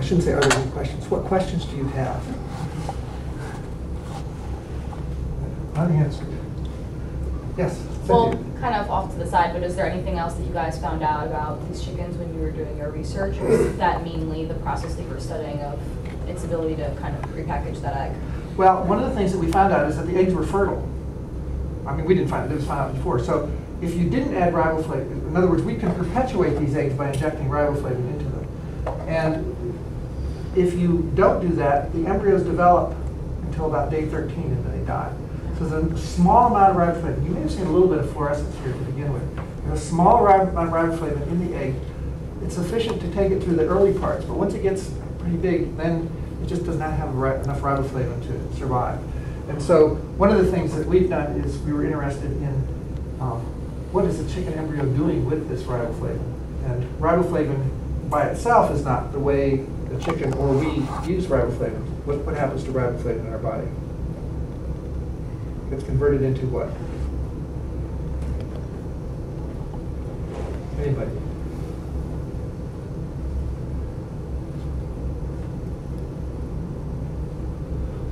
shouldn't say are there any questions. What questions do you have? Unanswered. Yes? Well, kind of off to the side, but is there anything else that you guys found out about these chickens when you were doing your research? Or is that mainly the process that you were studying of its ability to kind of repackage that egg? Well, one of the things that we found out is that the eggs were fertile. I mean, we didn't find it, it was found out before. So if you didn't add riboflavin, in other words, we can perpetuate these eggs by injecting riboflavin into them. And if you don't do that, the embryos develop until about day 13 and then they die. So there's a small amount of riboflavin. You may have seen a little bit of fluorescence here to begin with. There's a small amount of riboflavin in the egg. It's sufficient to take it through the early parts, but once it gets pretty big, then it just does not have enough riboflavin to survive. And so one of the things that we've done is we were interested in what is the chicken embryo doing with this riboflavin. And riboflavin by itself is not the way the chicken or we use riboflavin. What happens to riboflavin in our body? It's converted into what? Anybody?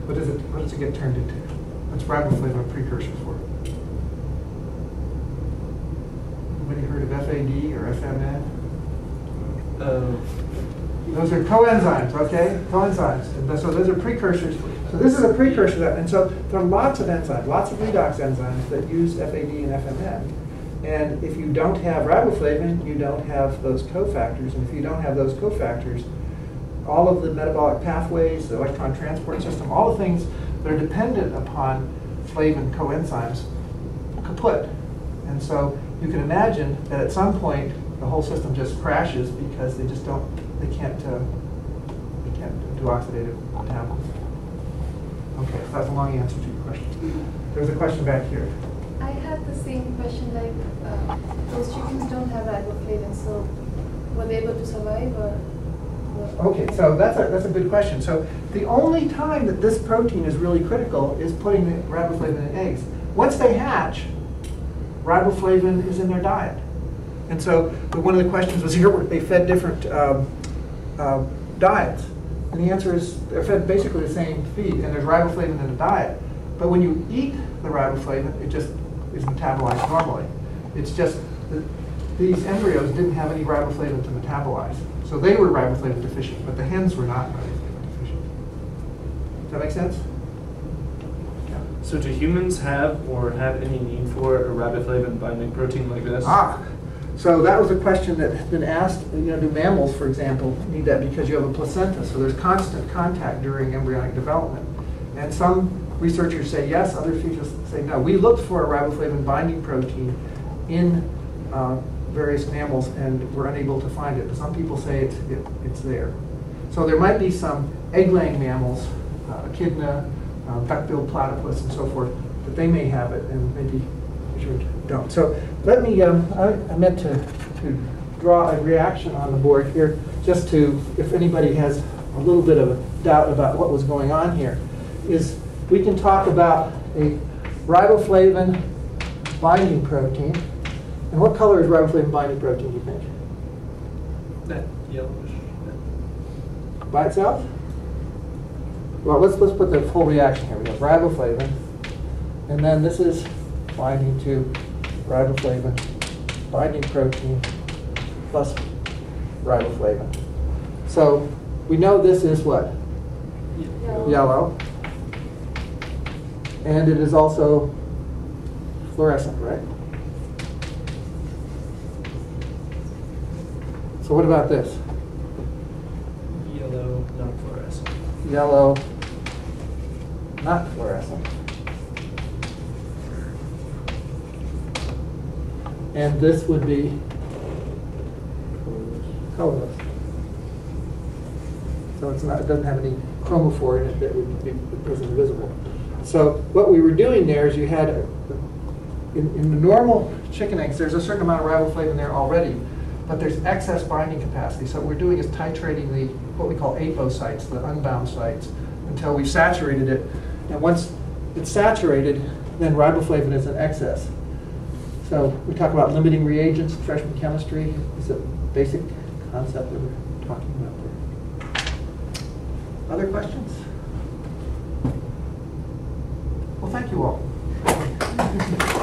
What does it get turned into? What's riboflavin a precursor for? Anybody heard of FAD or FMN? Those are coenzymes, okay? Coenzymes. And so those are precursors. So this is a precursor to that. And so there are lots of enzymes, lots of redox enzymes that use FAD and FMN. And if you don't have riboflavin, you don't have those cofactors. And if you don't have those cofactors, all of the metabolic pathways, the electron transport system, all the things that are dependent upon flavin coenzymes kaput. And so you can imagine that at some point the whole system just crashes because they just don't, they can't do oxidative metabolism. Okay, so that's a long answer to your question. There's a question back here. I had the same question, like those chickens don't have riboflavin, so were they able to survive or? Okay, so that's a good question. So the only time that this protein is really critical is putting the riboflavin in eggs. Once they hatch, riboflavin is in their diet. And so one of the questions was here, they fed different diets. And the answer is they're fed basically the same feed, and there's riboflavin in the diet. But when you eat the riboflavin, it just is metabolized normally. It's just that these embryos didn't have any riboflavin to metabolize. So they were riboflavin deficient, but the hens were not riboflavin deficient. Does that make sense? Yeah. So do humans have or have any need for a riboflavin binding protein like this? So that was a question that has been asked. You know, do mammals, for example, need that because you have a placenta? So there's constant contact during embryonic development. And some researchers say yes, other researchers say no. We looked for a riboflavin binding protein in various mammals and we're unable to find it. But some people say it's there. So there might be some egg-laying mammals, echidna, duck-billed platypus, and so forth, that they may have it, and maybe we don't. So let me, I meant to draw a reaction on the board here, just to, if anybody has a little bit of a doubt about what was going on here, is we can talk about a riboflavin binding protein. And what color is riboflavin binding protein, do you think? That yellowish. By itself? Well, let's put the full reaction here. We have riboflavin, and then this is binding to riboflavin binding protein plus riboflavin. So we know this is what? Yellow. And it is also fluorescent, right? So what about this? Yellow, not fluorescent. Yellow, not fluorescent. And this would be colorless. So it doesn't have any chromophore in it that would be invisible. So what we were doing there is you had, in the normal chicken eggs, there's a certain amount of riboflavin there already, but there's excess binding capacity. So what we're doing is titrating the, what we call aposites, the unbound sites, until we've saturated it. And once it's saturated, then riboflavin is in excess. So we talk about limiting reagents in freshman chemistry. It's a basic concept that we're talking about there. Other questions? Well, thank you all.